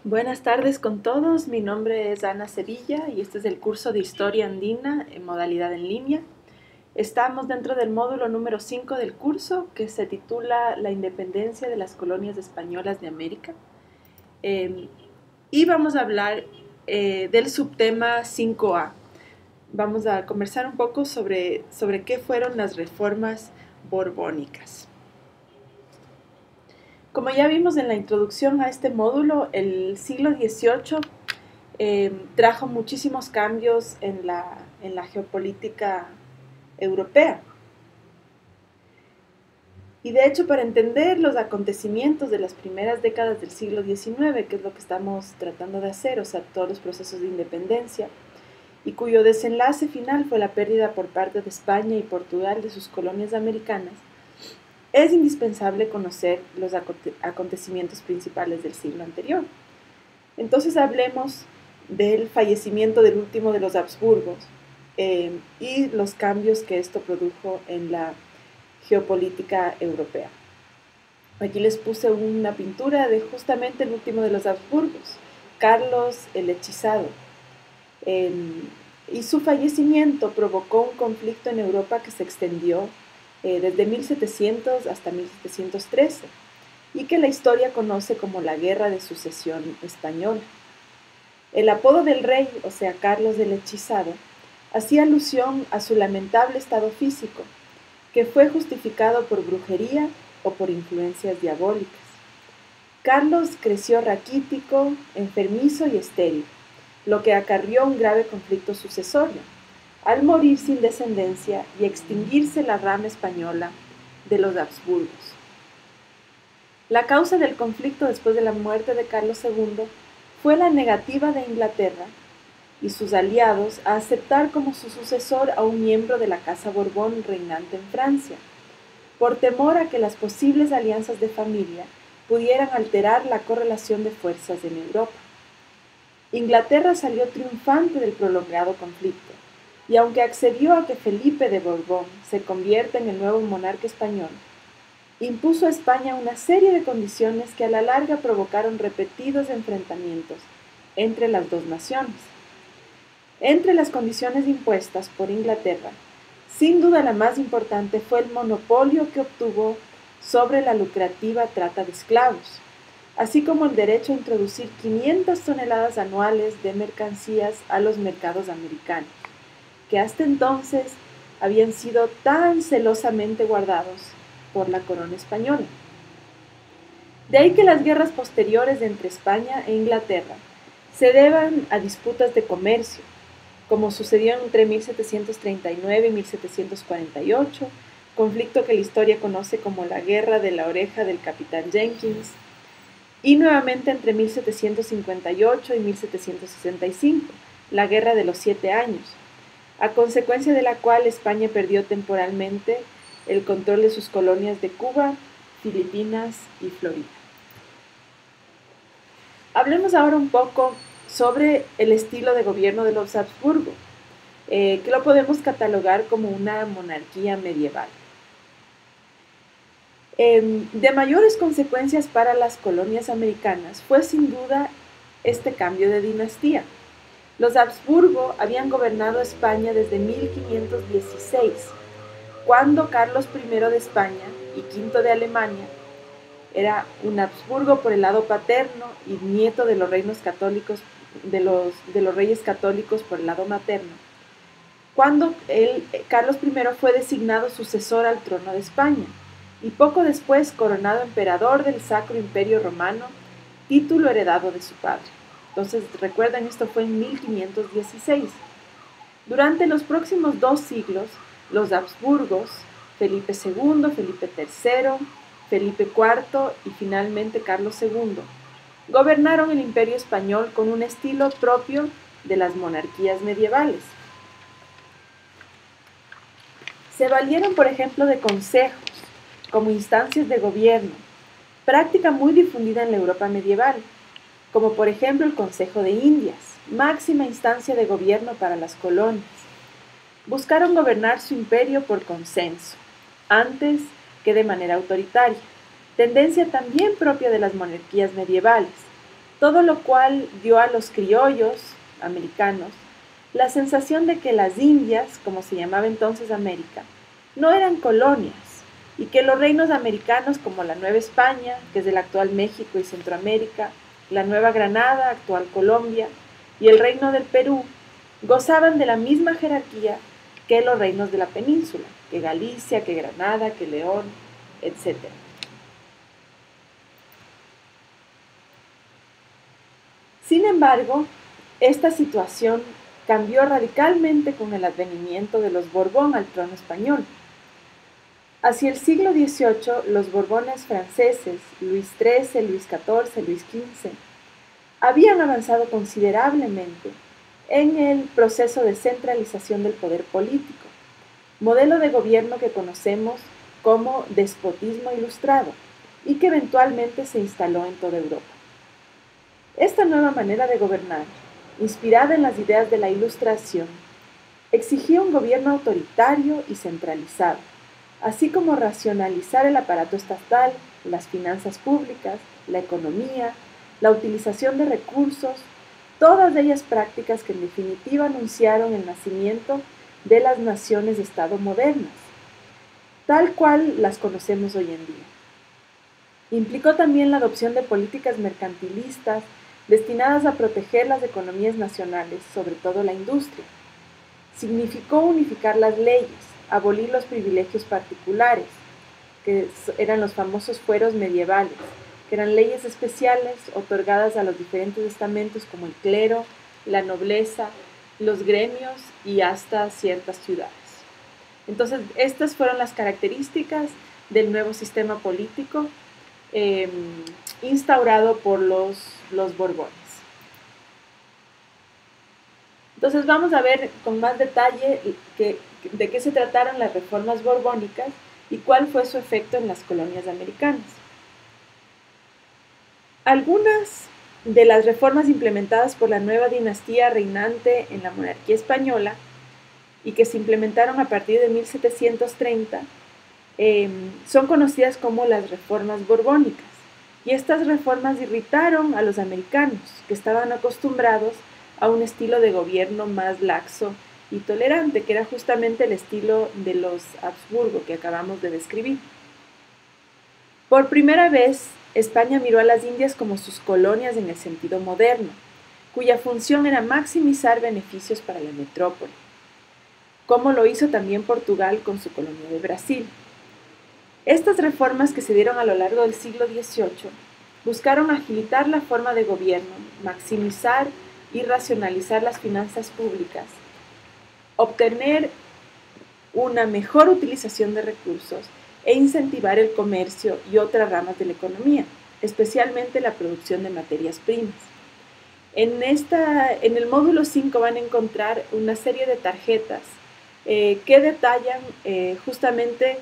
Buenas tardes con todos, mi nombre es Ana Sevilla y este es el curso de Historia Andina en modalidad en línea. Estamos dentro del módulo número 5 del curso que se titula La independencia de las colonias españolas de América. Y vamos a hablar del subtema 5A. Vamos a conversar un poco sobre qué fueron las reformas borbónicas. Como ya vimos en la introducción a este módulo, el siglo XVIII trajo muchísimos cambios en la geopolítica europea. Y de hecho, para entender los acontecimientos de las primeras décadas del siglo XIX, que es lo que estamos tratando de hacer, o sea, todos los procesos de independencia, y cuyo desenlace final fue la pérdida por parte de España y Portugal de sus colonias americanas, es indispensable conocer los acontecimientos principales del siglo anterior. Entonces hablemos del fallecimiento del último de los Habsburgos y los cambios que esto produjo en la geopolítica europea. Aquí les puse una pintura de justamente el último de los Habsburgos, Carlos el Hechizado. Y su fallecimiento provocó un conflicto en Europa que se extendió desde 1700 hasta 1713 y que la historia conoce como la Guerra de Sucesión Española. El apodo del rey, o sea, Carlos el Hechizado, hacía alusión a su lamentable estado físico, que fue justificado por brujería o por influencias diabólicas. Carlos creció raquítico, enfermizo y estéril, lo que acarrió un grave conflicto sucesorio, al morir sin descendencia y extinguirse la rama española de los Habsburgos. La causa del conflicto después de la muerte de Carlos II fue la negativa de Inglaterra y sus aliados a aceptar como su sucesor a un miembro de la Casa Borbón reinante en Francia, por temor a que las posibles alianzas de familia pudieran alterar la correlación de fuerzas en Europa. Inglaterra salió triunfante del prolongado conflicto, y aunque accedió a que Felipe de Borbón se convierta en el nuevo monarca español, impuso a España una serie de condiciones que a la larga provocaron repetidos enfrentamientos entre las dos naciones. Entre las condiciones impuestas por Inglaterra, sin duda la más importante fue el monopolio que obtuvo sobre la lucrativa trata de esclavos, así como el derecho a introducir 500 toneladas anuales de mercancías a los mercados americanos, que hasta entonces habían sido tan celosamente guardados por la corona española. De ahí que las guerras posteriores entre España e Inglaterra se deban a disputas de comercio, como sucedió entre 1739 y 1748, conflicto que la historia conoce como la Guerra de la Oreja del Capitán Jenkins, y nuevamente entre 1758 y 1765, la Guerra de los 7 años, a consecuencia de la cual España perdió temporalmente el control de sus colonias de Cuba, Filipinas y Florida. Hablemos ahora un poco sobre el estilo de gobierno de los Habsburgo, que lo podemos catalogar como una monarquía medieval. De mayores consecuencias para las colonias americanas fue sin duda este cambio de dinastía. Los Habsburgo habían gobernado España desde 1516, cuando Carlos I de España y V de Alemania era un Habsburgo por el lado paterno y nieto de los reinos católicos, de los reyes católicos por el lado materno, cuando Carlos I fue designado sucesor al trono de España y poco después coronado emperador del Sacro Imperio Romano, título heredado de su padre. Entonces, recuerden, esto fue en 1516. Durante los próximos 2 siglos, los Habsburgos, Felipe II, Felipe III, Felipe IV y finalmente Carlos II, gobernaron el Imperio Español con un estilo propio de las monarquías medievales. Se valieron, por ejemplo, de consejos como instancias de gobierno, práctica muy difundida en la Europa medieval, como por ejemplo el Consejo de Indias, máxima instancia de gobierno para las colonias. Buscaron gobernar su imperio por consenso, antes que de manera autoritaria, tendencia también propia de las monarquías medievales, todo lo cual dio a los criollos americanos la sensación de que las Indias, como se llamaba entonces América, no eran colonias y que los reinos americanos como la Nueva España, que es el actual México y Centroamérica, la Nueva Granada, actual Colombia, y el Reino del Perú, gozaban de la misma jerarquía que los reinos de la península, que Galicia, que Granada, que León, etc. Sin embargo, esta situación cambió radicalmente con el advenimiento de los Borbón al trono español. Hacia el siglo XVIII, los Borbones franceses, Luis XIII, Luis XIV, Luis XV, habían avanzado considerablemente en el proceso de centralización del poder político, modelo de gobierno que conocemos como despotismo ilustrado y que eventualmente se instaló en toda Europa. Esta nueva manera de gobernar, inspirada en las ideas de la Ilustración, exigía un gobierno autoritario y centralizado, así como racionalizar el aparato estatal, las finanzas públicas, la economía, la utilización de recursos, todas ellas prácticas que en definitiva anunciaron el nacimiento de las naciones de Estado modernas, tal cual las conocemos hoy en día. Implicó también la adopción de políticas mercantilistas destinadas a proteger las economías nacionales, sobre todo la industria. Significó unificar las leyes, abolir los privilegios particulares, que eran los famosos fueros medievales, que eran leyes especiales otorgadas a los diferentes estamentos como el clero, la nobleza, los gremios y hasta ciertas ciudades. Entonces, estas fueron las características del nuevo sistema político instaurado por los Borbones. Entonces vamos a ver con más detalle de qué se trataron las reformas borbónicas y cuál fue su efecto en las colonias americanas. Algunas de las reformas implementadas por la nueva dinastía reinante en la monarquía española y que se implementaron a partir de 1730 son conocidas como las reformas borbónicas. Y estas reformas irritaron a los americanos, que estaban acostumbrados a un estilo de gobierno más laxo y tolerante, que era justamente el estilo de los Habsburgo que acabamos de describir. Por primera vez, España miró a las Indias como sus colonias en el sentido moderno, cuya función era maximizar beneficios para la metrópoli, como lo hizo también Portugal con su colonia de Brasil. Estas reformas que se dieron a lo largo del siglo XVIII buscaron agilitar la forma de gobierno, maximizar y racionalizar las finanzas públicas, obtener una mejor utilización de recursos e incentivar el comercio y otras ramas de la economía, especialmente la producción de materias primas. En el módulo 5 van a encontrar una serie de tarjetas que detallan justamente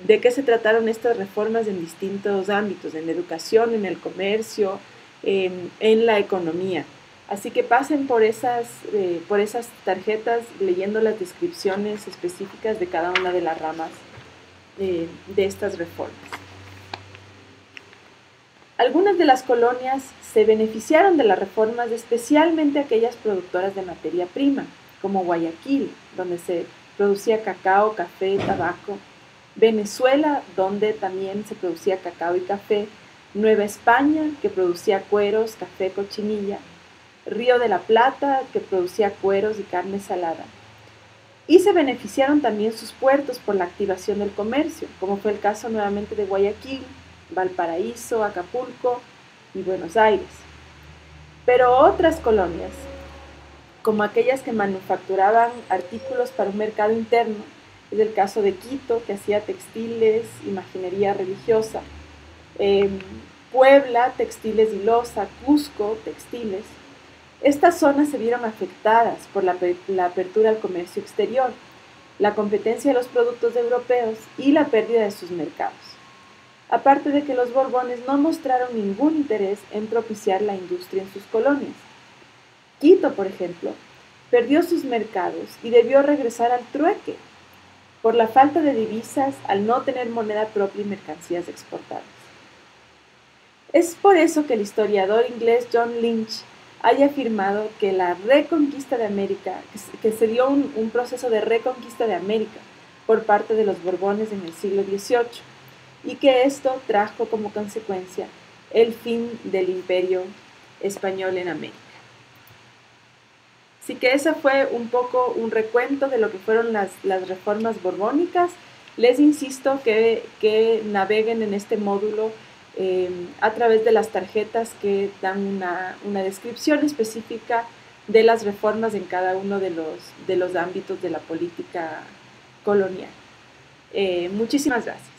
de qué se trataron estas reformas en distintos ámbitos, en la educación, en el comercio, en la economía. Así que pasen por esas tarjetas leyendo las descripciones específicas de cada una de las ramas de estas reformas. Algunas de las colonias se beneficiaron de las reformas, especialmente aquellas productoras de materia prima, como Guayaquil, donde se producía cacao, café, tabaco; Venezuela, donde también se producía cacao y café; Nueva España, que producía cueros, café, cochinilla; Río de la Plata, que producía cueros y carne salada. Y se beneficiaron también sus puertos por la activación del comercio, como fue el caso nuevamente de Guayaquil, Valparaíso, Acapulco y Buenos Aires. Pero otras colonias, como aquellas que manufacturaban artículos para un mercado interno, es el caso de Quito, que hacía textiles, imaginería religiosa; Puebla, textiles y loza; Cusco, textiles. Estas zonas se vieron afectadas por la apertura al comercio exterior, la competencia de los productos europeos y la pérdida de sus mercados. Aparte de que los Borbones no mostraron ningún interés en propiciar la industria en sus colonias. Quito, por ejemplo, perdió sus mercados y debió regresar al trueque por la falta de divisas al no tener moneda propia y mercancías exportadas. Es por eso que el historiador inglés John Lynch haya afirmado que la reconquista de América, que se dio un proceso de reconquista de América por parte de los Borbones en el siglo XVIII y que esto trajo como consecuencia el fin del imperio español en América. Así que ese fue un poco un recuento de lo que fueron las reformas borbónicas. Les insisto que naveguen en este módulo a través de las tarjetas que dan una descripción específica de las reformas en cada uno de los ámbitos de la política colonial. Muchísimas gracias.